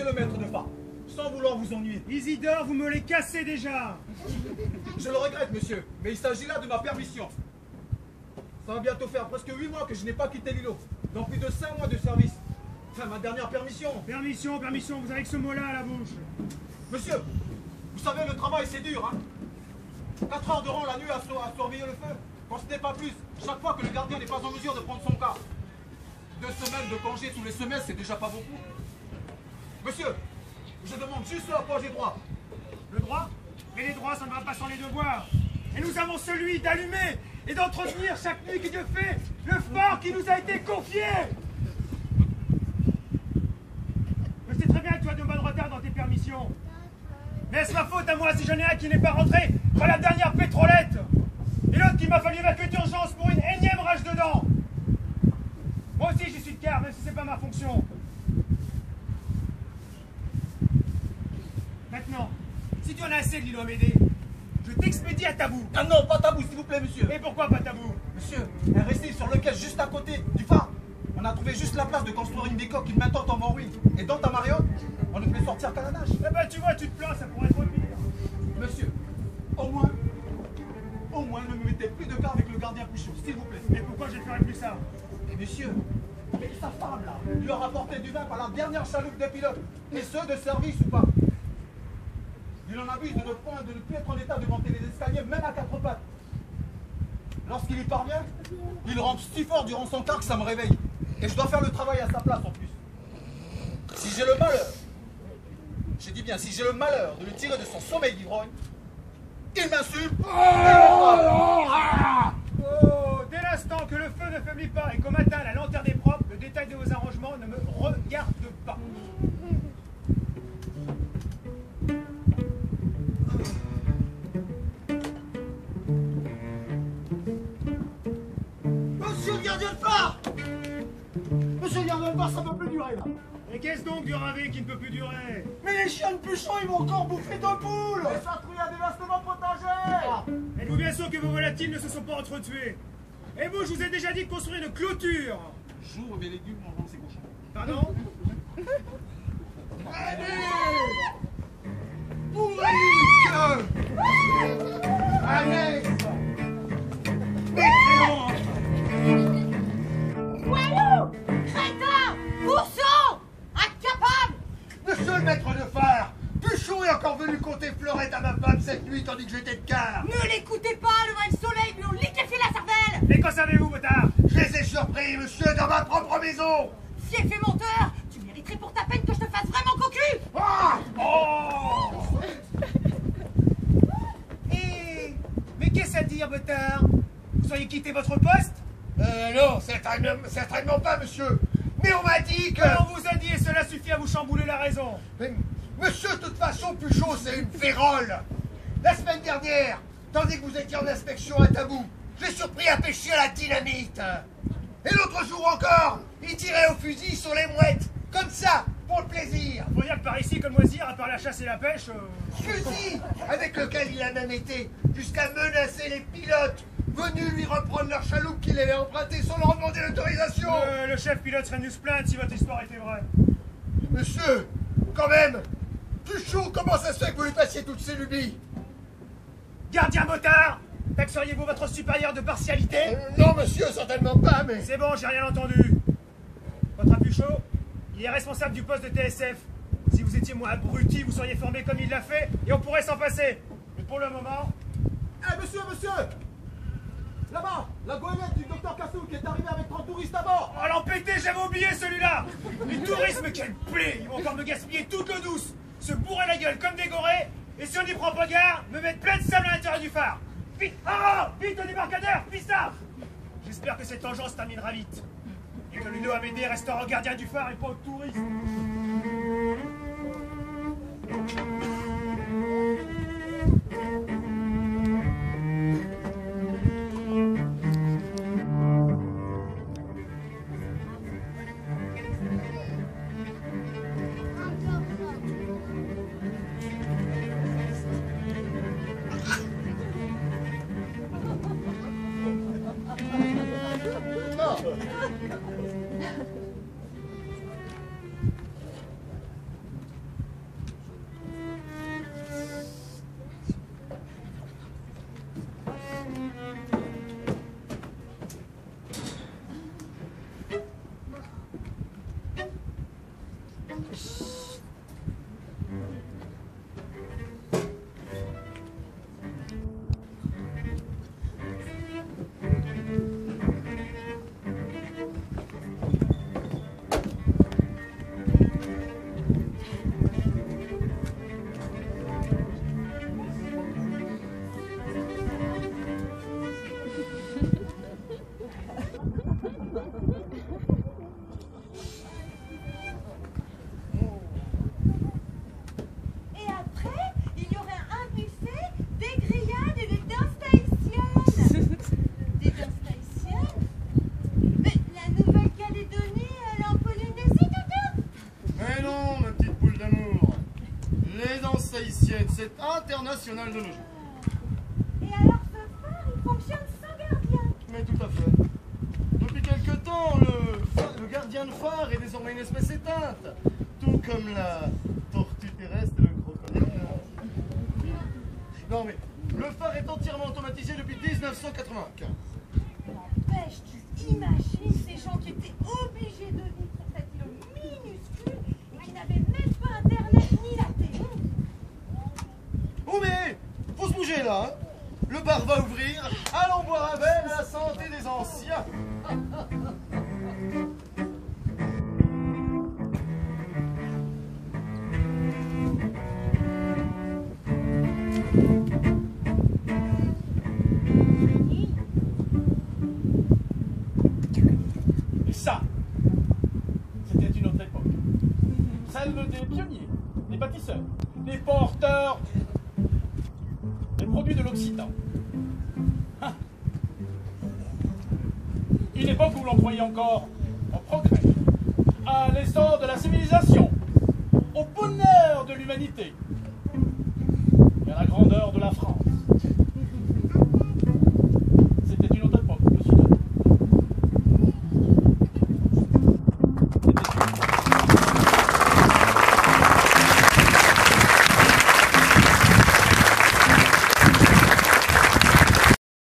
le maître de phare, sans vouloir vous ennuyer. Isidore, vous me les cassez déjà. Je le regrette, monsieur, mais il s'agit là de ma permission. Ça va bientôt faire presque 8 mois que je n'ai pas quitté l'îlot, dans plus de 5 mois de service. Enfin, ma dernière permission. Permission, permission, vous avez que ce mot-là à la bouche. Monsieur, vous savez, le travail c'est dur, hein. 4 heures de rang la nuit à surveiller le feu, quand ce n'est pas plus, chaque fois que le gardien n'est pas en mesure de prendre son cas. 2 semaines de congé tous les semestres, c'est déjà pas beaucoup. Monsieur, je demande juste ce à quoi j'ai droit. Le droit? Mais les droits, ça ne va pas sans les devoirs. Et nous avons celui d'allumer et d'entretenir chaque nuit qui Dieu fait le phare qui nous a été confié. Je sais très bien que tu as de bonnes retards dans tes permissions. Mais est-ce ma faute à moi si j'en ai un qui n'est pas rentré par la dernière pétrolette? Et l'autre qui m'a fallu évacuer d'urgence pour une énième rage de dents? Moi aussi j'y suis de quart, même si c'est pas ma fonction. Maintenant, si tu en as assez de l'îlot Amédée, je t'expédie à Tabou. Ah non, pas Tabou, s'il vous plaît, monsieur. Et pourquoi pas Tabou? Monsieur, un récif sur lequel, juste à côté du phare, on a trouvé juste la place de construire une décoque, une maintenant tombe en ruine. Et dans ta mariotte, on ne peut sortir qu'à la nage. Eh ben tu vois, tu te plains, ça pourrait être pire. Monsieur, au moins, ne me mettez plus de cas avec le gardien Puchot, s'il vous plaît. Mais pourquoi je ne ferais plus ça? Et monsieur, mais sa femme là, lui a rapporté du vin par la dernière chaloupe des pilotes, et ceux de service ou pas. Il en abuse de notre point de ne plus être en état de monter les escaliers, même à 4 pattes. Lorsqu'il y parvient, il rampe si fort durant son quart que ça me réveille. Et je dois faire le travail à sa place en plus. Si j'ai le malheur, je dis bien, si j'ai le malheur de le tirer de son sommeil d'ivrogne, il m'insulte et me frappe. Oh, dès l'instant que le feu ne faiblit pas et qu'au matin la lanterne est propre, le détail de vos arrangements ne me regarde pas. Monsieur le gardien de phare! Monsieur le gardien de phare, ça ne peut plus durer là! Et qu'est-ce donc du ravé qui ne peut plus durer? Mais les chiens de Puchon, ils m'ont encore bouffé 2 poules! Les patrouilles à dévastement potager! Êtes-vous bien sûr que vos volatiles ne se sont pas entretués? Et vous, je vous ai déjà dit de construire une clôture! Jour mes légumes mangeant ces cochons. Pardon? Allez! Bourrique! Allez! Mécréant! Voyou! Crétin! Bourson! Incapable! Monsieur le maître de phare, Puchon est encore venu compter fleurette à ma femme cette nuit tandis que j'étais de quart. Ne l'écoutez pas, le soleil lui ont liquéfié la cervelle! Mais qu'en savez-vous, Botard? Je les ai surpris, monsieur, dans ma propre maison. Si effet menteur, tu mériterais pour ta peine que je te fasse vraiment cocu! Ah! Oh! Mais qu'est-ce à dire, Botard? Vous auriez quitté votre poste? Non, certainement pas, monsieur. Mais on m'a dit que... On vous a dit et cela suffit à vous chambouler la raison. Mais, monsieur, de toute façon, Puchon, c'est une férole. La semaine dernière, tandis que vous étiez en inspection à Tabou, j'ai surpris à pêcher à la dynamite. Et l'autre jour encore, il tirait au fusil sur les mouettes, comme ça, pour le plaisir. Faut dire que par ici, comme loisir, à part la chasse et la pêche... Fusil avec lequel il a même été jusqu'à menacer les pilotes venus lui reprendre leur chaloupe qu'il avait empruntée sans leur demander l'autorisation. Le chef pilote serait venu se plaindre si votre histoire était vraie. Monsieur, quand même, Puchon, comment ça se fait que vous lui passiez toutes ces lubies? Gardien Botard, taxeriez-vous votre supérieur de partialité? Non, monsieur, certainement pas, mais... C'est bon, j'ai rien entendu. Votre Puchot, il est responsable du poste de TSF. Si vous étiez moins abruti, vous seriez formé comme il l'a fait, et on pourrait s'en passer. Mais pour le moment... Eh, monsieur! Là-bas, la goélette du docteur Cassou qui est arrivé avec 30 touristes à bord! Oh, l'empêté, j'avais oublié celui-là! Les touristes, quelle plaie! Ils vont encore me gaspiller toute l'eau douce, se bourrer la gueule comme des gorées, et si on n'y prend pas garde, me mettre plein de sable à l'intérieur du phare! Vite! Ah! Vite au débarcadère! Pistard! J'espère que cette engeance terminera vite. Et que l'îlot Amédée restera au gardien du phare et pas aux touristes. jet-set international de nos jours. Et alors ce phare, il fonctionne sans gardien. Mais tout à fait. Depuis quelque temps, le gardien de phare est désormais une espèce éteinte, tout comme la tortue terrestre et le crocodile. Non mais, le phare est entièrement automatisé depuis 1995. N'empêche, tu imagines ces gens qui étaient obligés de vivre sur cette île minuscule et qui n'avaient même pas internet ni la télé. Oh mais, faut se bouger là, hein. Le bar va ouvrir, allons boire un verre à la santé des anciens. Et ça, c'était une autre époque. Celle des pionniers, des bâtisseurs, des porteurs des produits de l'Occident. Hein. Une époque où l'on croyait encore au progrès, à l'essor de la civilisation, au bonheur de l'humanité et à la grandeur de la France.